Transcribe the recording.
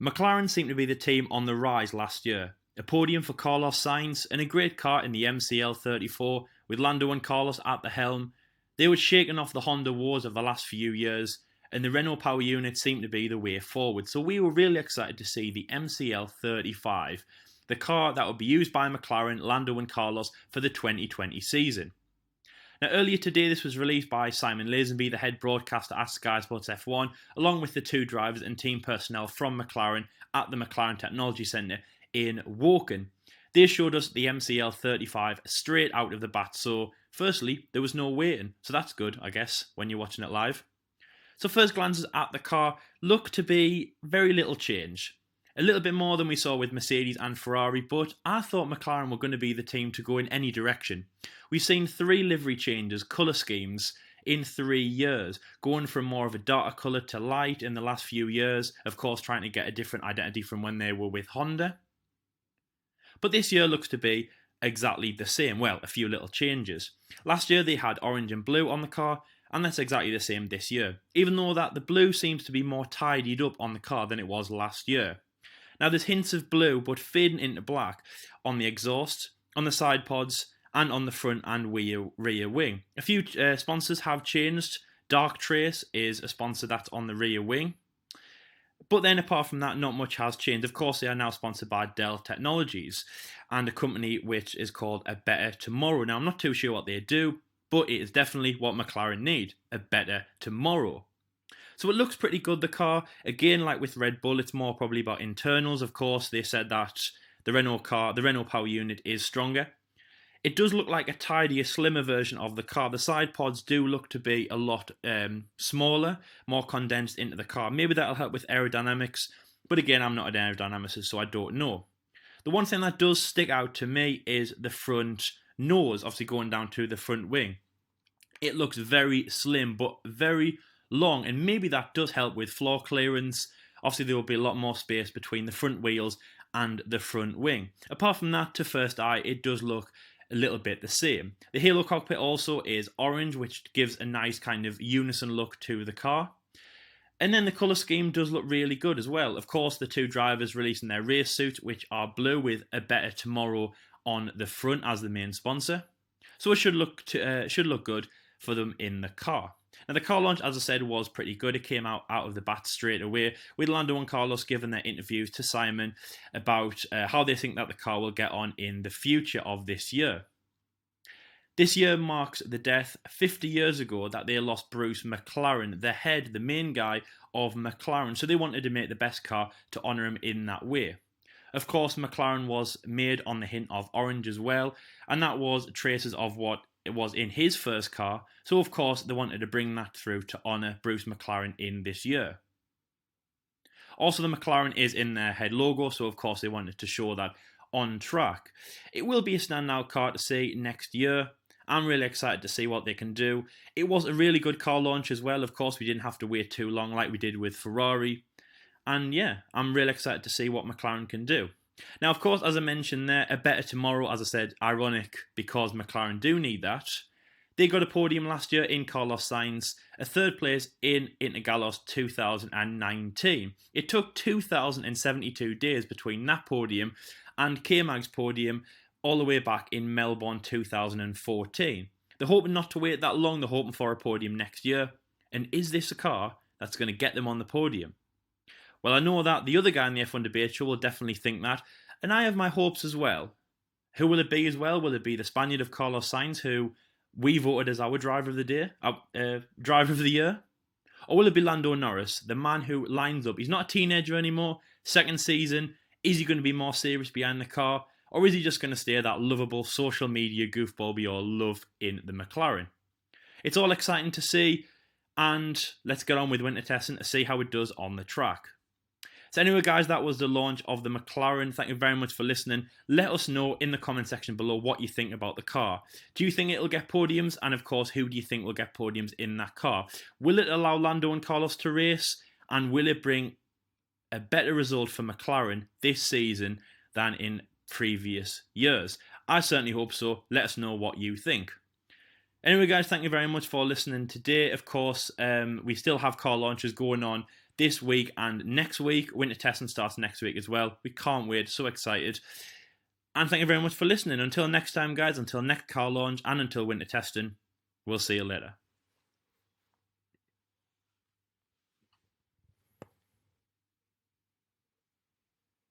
McLaren seemed to be the team on the rise last year. A podium for Carlos Sainz and a great car in the MCL-34 with Lando and Carlos at the helm. They were shaking off the Honda wars of the last few years, and the Renault power unit seemed to be the way forward. So we were really excited to see the MCL-35, the car that would be used by McLaren, Lando and Carlos for the 2020 season. Now, earlier today, this was released by Simon Lazenby, the head broadcaster at Sky Sports F1, along with the two drivers and team personnel from McLaren at the McLaren Technology Centre in Woking. They showed us the MCL-35 straight out of the bat, so firstly, there was no waiting, so that's good, I guess, when you're watching it live. So first glances at the car look to be very little change. A little bit more than we saw with Mercedes and Ferrari, but I thought McLaren were going to be the team to go in any direction. We've seen 3 livery changes, colour schemes, in 3 years, going from more of a darker colour to light in the last few years, of course trying to get a different identity from when they were with Honda. But this year looks to be exactly the same, well, a few little changes. Last year they had orange and blue on the car, and that's exactly the same this year, even though that the blue seems to be more tidied up on the car than it was last year. Now there's hints of blue, but fading into black on the exhaust, on the side pods, and on the front and rear wing. A few sponsors have changed. Dark Trace is a sponsor that's on the rear wing. But then apart from that, not much has changed. Of course, they are now sponsored by Dell Technologies and a company which is called A Better Tomorrow. Now, I'm not too sure what they do, but it is definitely what McLaren need, a better tomorrow. So it looks pretty good, the car. Again, like with Red Bull, it's more probably about internals. Of course, they said that the Renault power unit is stronger. It does look like a tidier, slimmer version of the car. The side pods do look to be a lot smaller, more condensed into the car. Maybe that'll help with aerodynamics, but again, I'm not an aerodynamicist, so I don't know. The one thing that does stick out to me is the front nose, obviously going down to the front wing. It looks very slim, but very long, and maybe that does help with floor clearance. Obviously, there will be a lot more space between the front wheels and the front wing. Apart from that, to first eye, it does look a little bit the same. The Halo cockpit also is orange, which gives a nice kind of unison look to the car. And then the colour scheme does look really good as well. Of course, the two drivers releasing their race suits, which are blue with A Better Tomorrow on the front as the main sponsor. So it should look good for them in the car. Now, the car launch, as I said, was pretty good. It came out of the bat straight away, with Lando and Carlos giving their interviews to Simon about how they think that the car will get on in the future of this year. This year marks the death 50 years ago that they lost Bruce McLaren, the main guy of McLaren, so they wanted to make the best car to honour him in that way. Of course, McLaren was made on the hint of orange as well, and that was traces of what it was in his first car, so of course they wanted to bring that through to honour Bruce McLaren in this year. Also, the McLaren is in their head logo, so of course they wanted to show that on track. It will be a standout car to see next year. I'm really excited to see what they can do. It was a really good car launch as well. Of course, we didn't have to wait too long like we did with Ferrari. And yeah, I'm really excited to see what McLaren can do. Now, of course, as I mentioned there, A Better Tomorrow, as I said, ironic because McLaren do need that. They got a podium last year in Carlos Sainz, a third place in Intergalos 2019. It took 2,072 days between that podium and K-Mag's podium all the way back in Melbourne 2014. They're hoping not to wait that long, they're hoping for a podium next year. And is this a car that's going to get them on the podium? Well, I know that the other guy in the F1 debate show will definitely think that, and I have my hopes as well. Who will it be as well? Will it be the Spaniard of Carlos Sainz, who we voted as our driver of the year? Or will it be Lando Norris, the man who lines up? He's not a teenager anymore, second season. Is he going to be more serious behind the car? Or is he just going to stay that lovable social media goofball we all love in the McLaren? It's all exciting to see, and let's get on with winter testing to see how it does on the track. So anyway, guys, that was the launch of the McLaren. Thank you very much for listening. Let us know in the comment section below what you think about the car. Do you think it'll get podiums? And of course, who do you think will get podiums in that car? Will it allow Lando and Carlos to race? And will it bring a better result for McLaren this season than in previous years? I certainly hope so. Let us know what you think. Anyway, guys, thank you very much for listening today. Of course, we still have car launches going on this week and next week. Winter testing starts next week as well. We can't wait. So excited. And thank you very much for listening. Until next time, guys, until next car launch and until winter testing, we'll see you later.